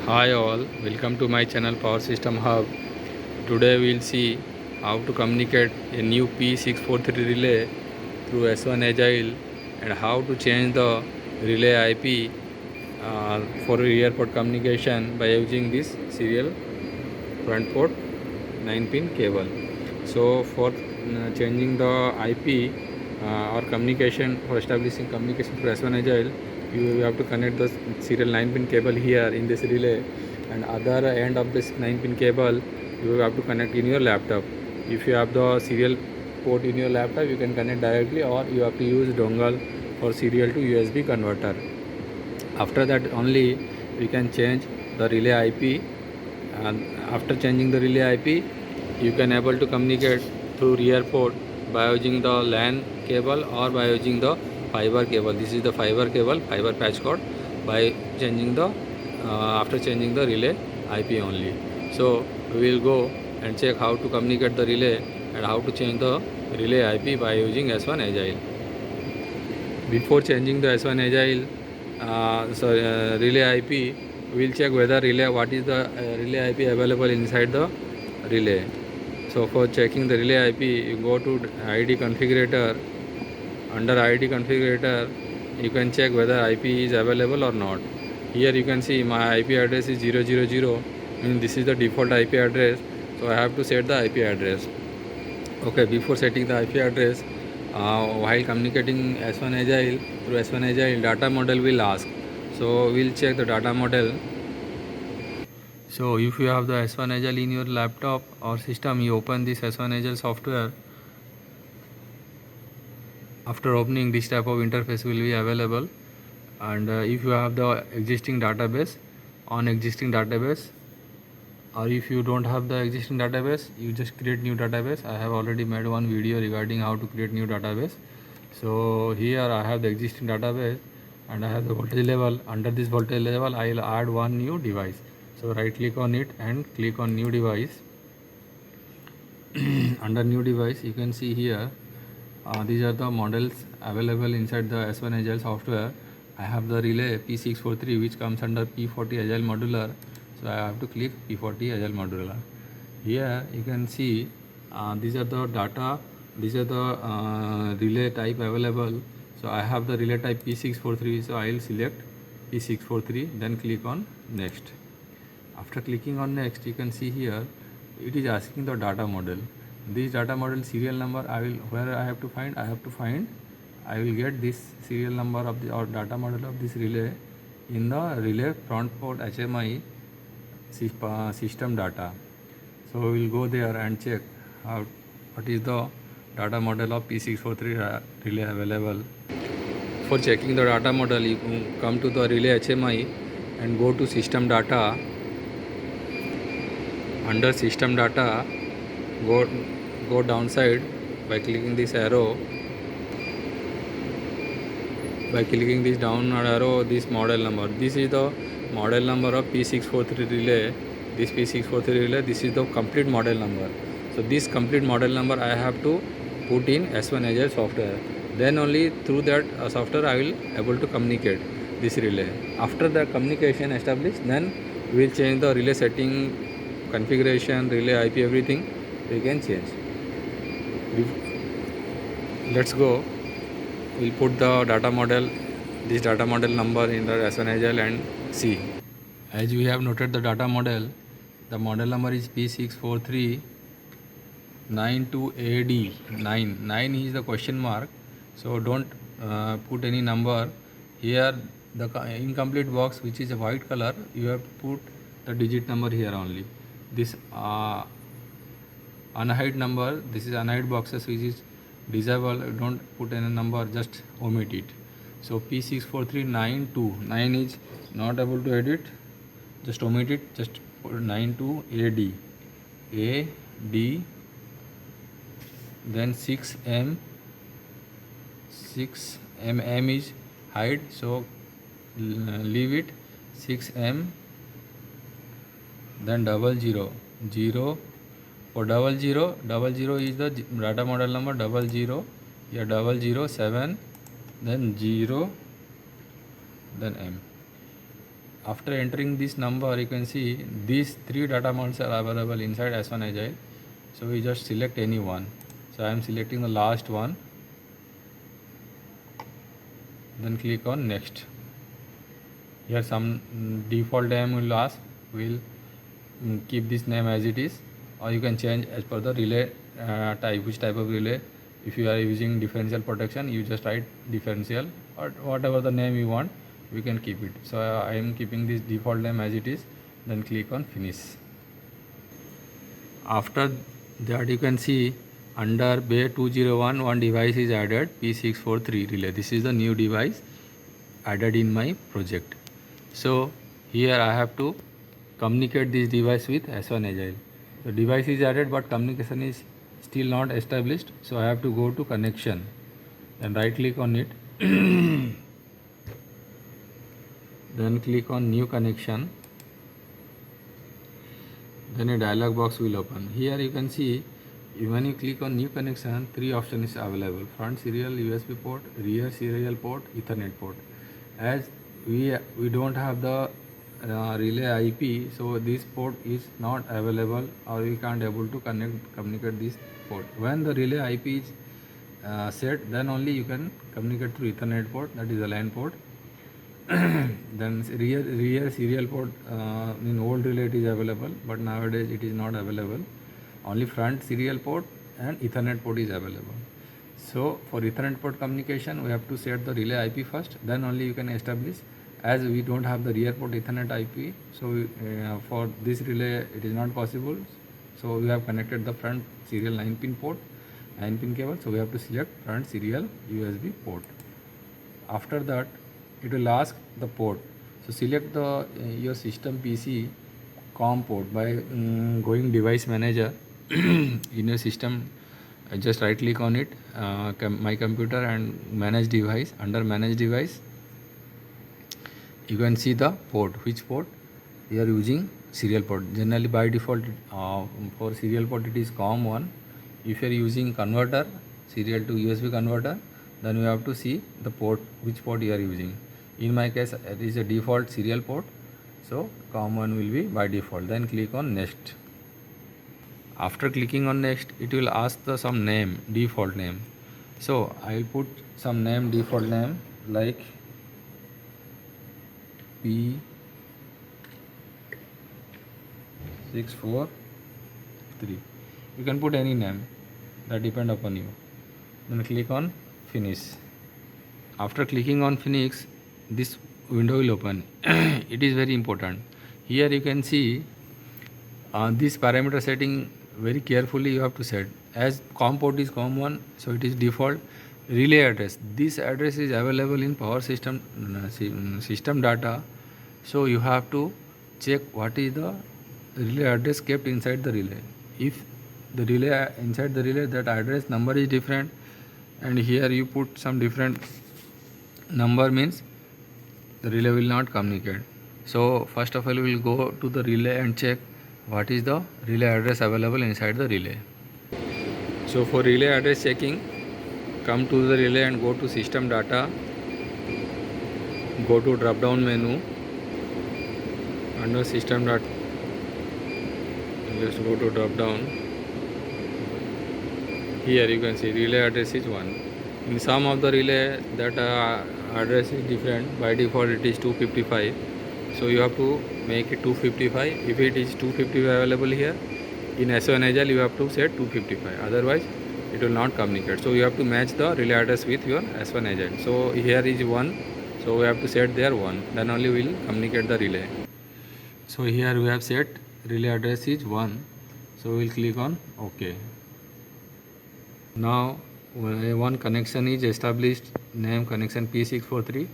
Hi all, welcome to my channel Power System Hub. Today we will see how to communicate a new P643 relay through S1 Agile and how to change the relay IP for rear port communication by using this serial front port 9-pin cable. So for changing the IP or communication, for establishing communication for S1 Agile, you have to connect the serial 9-pin cable here in this relay, and other end of this 9-pin cable you have to connect in your laptop. If you have the serial port in your laptop, you can connect directly, or you have to use dongle for serial to USB converter. After that only we can change the relay IP, and after changing the relay IP you can able to communicate through rear port by using the LAN cable or by using the fiber cable. This is the fiber cable, fiber patch cord, by changing the after changing the relay IP only. So we will go and check how to communicate the relay and how to change the relay IP by using S1 Agile. Before changing the S1 Agile relay IP, we will check whether relay what is the relay IP available inside the relay. So for checking the relay IP, you go to ID configurator. Under ID configurator, you can check whether IP is available or not. Here you can see my IP address is 000, means this is the default IP address. So I have to set the IP address. Okay, before setting the IP address, while communicating S1 Agile through S1 Agile, data model will ask. So we'll check the data model. So if you have the S1 Agile in your laptop or system, you open this S1 Agile software. After opening, this type of interface will be available, and if you have the existing database, on existing database, or if you don't have the existing database, you just create new database. I have already made one video regarding how to create new database. So here I have the existing database and I have the voltage level. Under this voltage level I will add one new device. So right click on it and click on new device. Under new device you can see here these are the models available inside the S1 Agile software. I have the relay P643 which comes under P40 Agile modular. So I have to click P40 Agile modular. Here you can see these are the data, these are the relay type available. So I have the relay type P643, so I will select P643, then click on next. After clicking on next, you can see here it is asking the data model. This data model serial number I have to get this serial number of the or data model of this relay in the relay front port HMI system data. So we will go there and check what is the data model of P643 relay available. For checking the data model, you come to the relay HMI and go to system data. Under system data, go downside by clicking this arrow. By clicking this down arrow, this model number. This is the model number of P643 relay. This P643 relay, this is the complete model number. So this complete model number I have to put in S1 Agile software. Then only through that software I will able to communicate this relay. After the communication established, then we will change the relay setting, configuration, relay IP, everything we can change. Let's go. We'll put the data model, this data model number in the S1 Agile and see. As we have noted the data model, the model number is P643 92AD 9. 9 is the question mark, so don't put any number. Here the incomplete box which is a white color, you have to put the digit number here only. This unhide number, this is unhide boxes which is disable, don't put any number, just omit it. So P64392, 9 is not able to edit, just omit it, just put 92AD, AD, then 6M, 6M is hide, so leave it, 6M, then 00, 0. For 00 is the data model number 00, here 007, then 0, then M. After entering this number, you can see these 3 data modes are available inside S1 Agile. So we just select any one. So I am selecting the last one. Then click on next. Here some default name will ask. We'll keep this name as it is, or you can change as per the relay type, which type of relay. If you are using differential protection, you just write differential, or whatever the name you want, we can keep it. So I am keeping this default name as it is. Then click on finish. After that, you can see under Bay 201 one device is added, P643 relay. This is the new device added in my project. So here I have to communicate this device with S1 Agile. The device is added, but communication is still not established. So I have to go to connection and right click on it. Then click on new connection. Then a dialog box will open. Here you can see when you click on new connection, 3 options is available: front serial USB port, rear serial port, Ethernet port. As we don't have the relay IP, so this port is not available, or we can't able to communicate this port. When the relay IP is set, then only you can communicate through Ethernet port, that is the LAN port. Then rear serial port in old relay it is available, but nowadays it is not available. Only front serial port and Ethernet port is available. So for Ethernet port communication, we have to set the relay IP first, then only you can establish. As we don't have the rear port Ethernet IP, so for this relay it is not possible. So we have connected the front serial 9-pin port, 9-pin cable. So we have to select front serial USB port. After that, it will ask the port. So select the your system PC COM port by going device manager in your system. Just right click on it, my computer, and manage device. Under manage device, you can see the port, which port you are using. Serial port, generally by default for serial port it is COM1. If you are using converter, serial to USB converter, then you have to see the port, which port you are using. In my case it is a default serial port, so COM1 will be by default. Then click on next. After clicking on next, it will ask the some name, default name. So I will put some name, default name, like P643. You can put any name, that depend upon you. Then click on finish. After clicking on finish, this window will open. It is very important. Here you can see this parameter setting very carefully you have to set. As COM port is COM1, so it is default. Relay address, this address is available in power system system data, so you have to check what is the relay address kept inside the relay. If the relay inside the relay, that address number is different, and here you put some different number, means the relay will not communicate. So first of all, we will go to the relay and check what is the relay address available inside the relay. So for relay address checking, come to the relay and go to system data, go to drop down menu, under system data just go to drop down. Here you can see relay address is 1. In some of the relay, that address is different. By default it is 255, so you have to make it 255. If it is 255 available here in S1 Agile, you have to set 255, otherwise it will not communicate. So you have to match the relay address with your S1 Agile. So here is 1, so we have to set there 1, then only we will communicate the relay. So here we have set relay address is 1, so we will click on OK. Now one connection is established, name connection P643.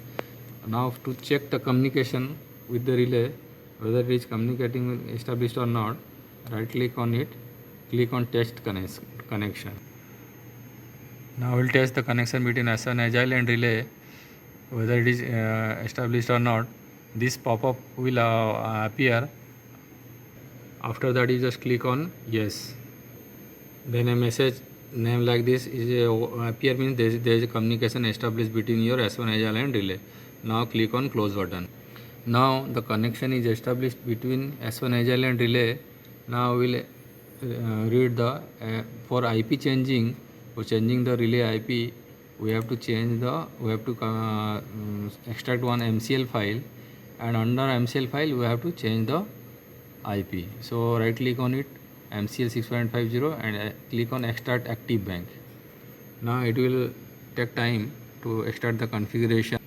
Now to check the communication with the relay, whether it is communicating established or not, right click on it, click on test connection. Now we will test the connection between S1 Agile and relay, whether it is established or not. This pop-up will appear. After that, you just click on yes. Then a message name like this is appear, means there is a communication established between your S1 Agile and relay. Now click on close button. Now the connection is established between S1 Agile and relay. Now we will read the for IP changing. For changing the relay IP, we have to extract one MCL file, and under MCL file we have to change the IP. So right click on it, MCL 6.50, and click on extract active bank. Now it will take time to extract the configuration.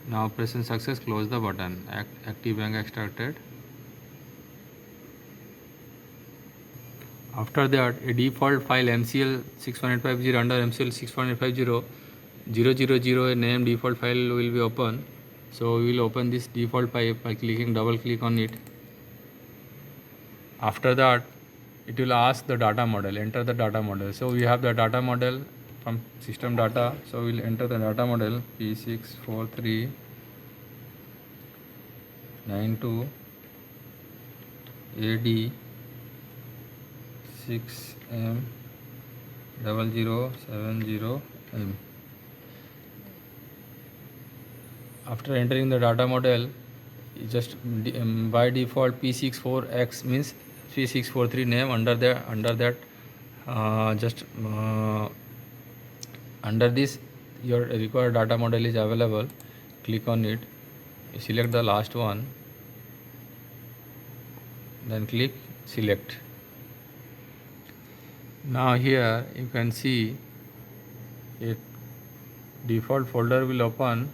Now operation success, close the button. Active bank extracted. After that, a default file MCL 6.50 under MCL 6.50 000 name default file will be open. So we will open this default file by double click on it. After that, it will ask the data model, enter the data model. So we have the data model from system data. So we will enter the data model P643 92 AD 6M 0070M. After entering the data model, just by default P64X means P643 name. Under that under this your required data model is available. Click on it, select the last one, then click select. Now here you can see a default folder will open.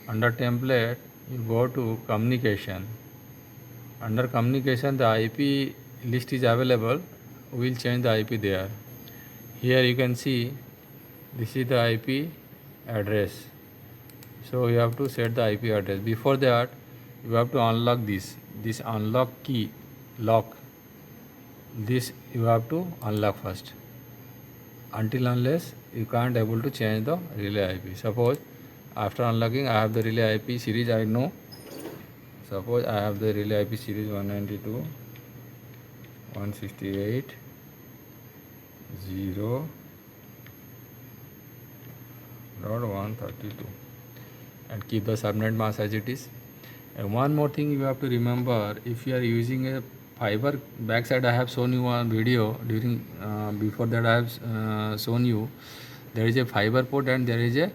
Under template, you go to communication. Under communication, the IP list is available. We will change the IP there. Here you can see this is the IP address. So you have to set the IP address. Before that, you have to unlock this unlock key lock. This you have to unlock first. Unless you can't able to change the relay IP. Suppose after unlocking, I have the relay IP series I know. Suppose I have the relay IP series 192 168 0.132 and keep the subnet mask as it is. And one more thing you have to remember, if you are using a fiber, backside I have shown you one video during before that I have shown you there is a fiber port and there is a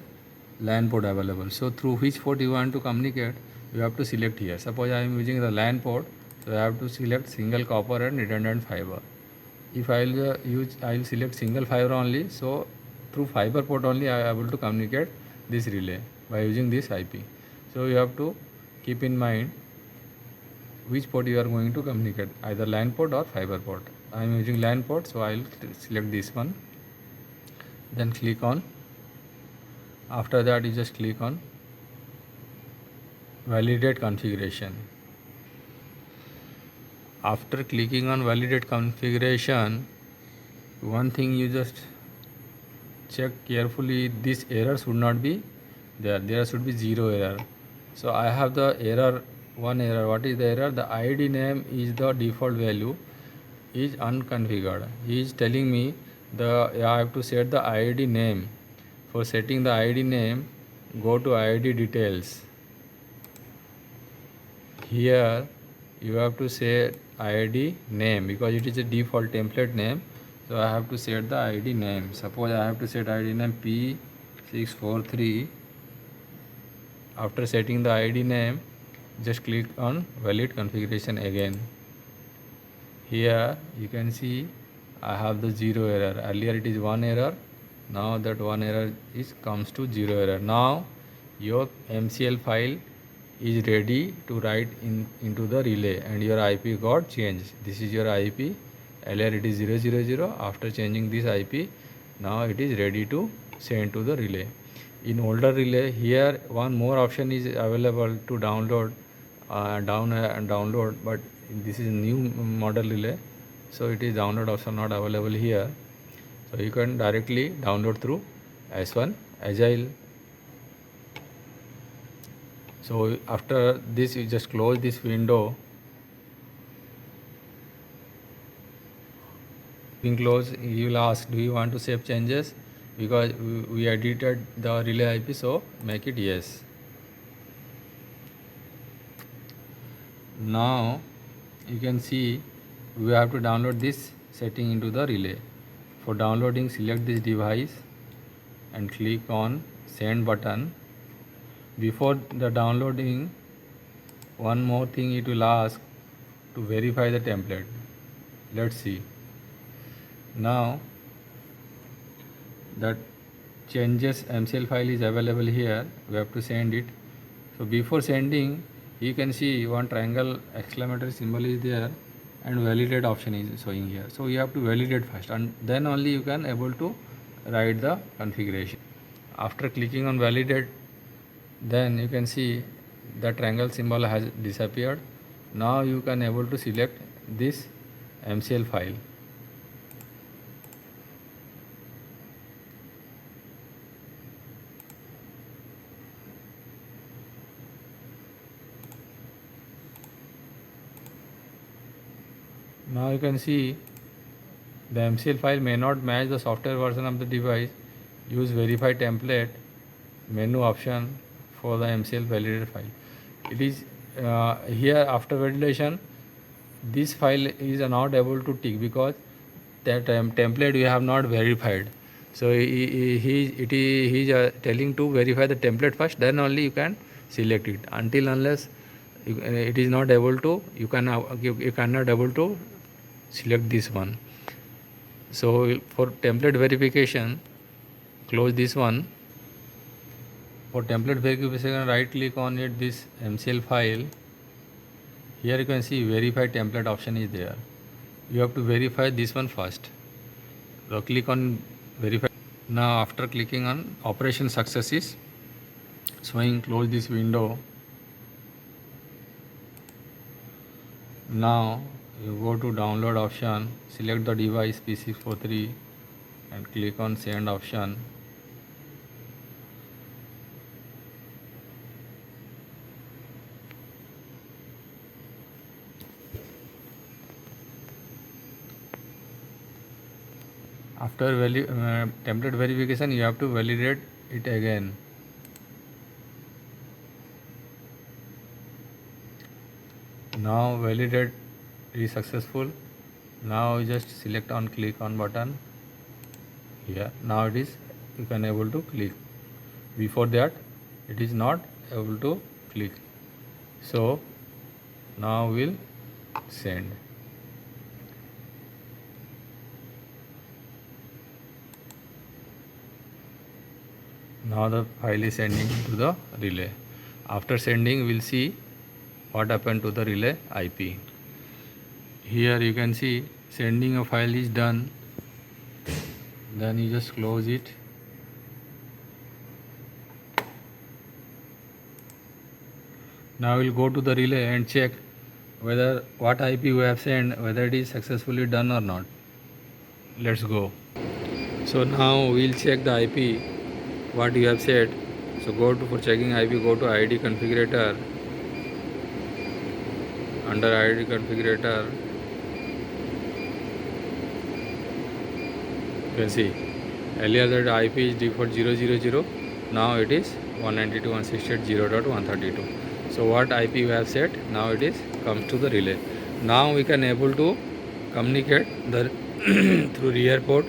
LAN port available. So through which port you want to communicate, you have to select here. Suppose I am using the LAN port, so I have to select single copper and redundant fiber. If I will select single fiber only, so through fiber port only I am able to communicate this relay by using this IP. So you have to keep in mind which port you are going to communicate, either LAN port or fiber port. I am using LAN port, so I will select this one, then click on. After that, you just click on validate configuration. After clicking on validate configuration, one thing you just check carefully, this error should not be there. There should be 0 error. So I have the error, one error. What is the error? The ID name is the default value is unconfigured. He is telling me I have to set the ID name. For setting the ID name, go to ID details. Here you have to set ID name because it is a default template name. So I have to set the ID name. Suppose I have to set ID name P643. After setting the ID name, just click on valid configuration again. Here you can see I have the 0 error. Earlier it is 1 error. Now that 1 error comes to 0 error. Now your MCL file is ready to write into the relay and your IP got changed. This is your IP. Earlier it is 000. After changing this IP, now it is ready to send to the relay. In older relay, here one more option is available to download download, but this is a new model relay, so it is download option not available here. So you can directly download through S1 Agile. So after this, you just close this window. Being closed, you will ask, do you want to save changes? because we edited the relay IP, so make it yes. Now you can see we have to download this setting into the relay. For downloading, select this device and click on send button. Before the downloading, one more thing it will ask to verify the template. Let's see. Now that changes MCL file is available here, we have to send it. So before sending, you can see one triangle exclamatory symbol is there and validate option is showing here. So you have to validate first, and then only you can able to write the configuration. After clicking on validate, then you can see the triangle symbol has disappeared. Now you can able to select this MCL file. Now you can see the MCL file may not match the software version of the device. Use verify template menu option for the MCL validated file. It is here after validation, this file is not able to tick because that template we have not verified. So he is telling to verify the template first, then only you can select it. Until unless it is not able to, you cannot able to select this one. So for template verification, close this one. For template verification, right click on it, this MCL file. Here you can see verify template option is there. You have to verify this one first. So click on verify. Now after clicking on operation success is showing, close this window. Now you go to download option, select the device P643 and click on send option. After template verification, you have to validate it again. Now validate is successful. Now you just select on click on button here. Now it is, you can able to click. Before that it is not able to click. So now we'll send. Now the file is sending to the relay. After sending, we'll see what happened to the relay IP. Here you can see sending a file is done. Then you just close it. Now we'll go to the relay and check whether what IP we have sent, whether it is successfully done or not. Let's go. So now we'll check the IP what you have said. So go to, for checking IP, go to ID configurator. Under ID configurator, you can see earlier that IP is default 000. Now it is 192.168.0.132. So what IP we have set, now it is comes to the relay. Now we can able to communicate the through rear port.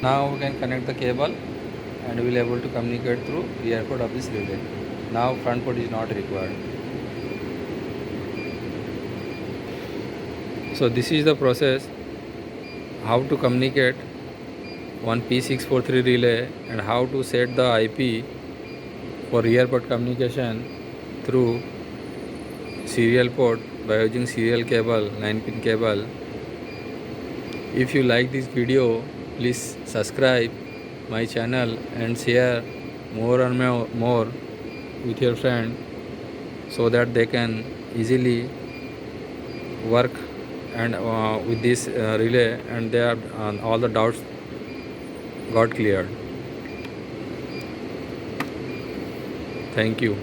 Now we can connect the cable and we will able to communicate through rear port of this relay. Now front port is not required. So this is the process how to communicate one P643 relay and how to set the IP for rear port communication through serial port by using serial cable, 9-pin cable. If you like this video, please subscribe my channel and share more and more with your friend so that they can easily work and with this relay and their all the doubts got cleared. Thank you.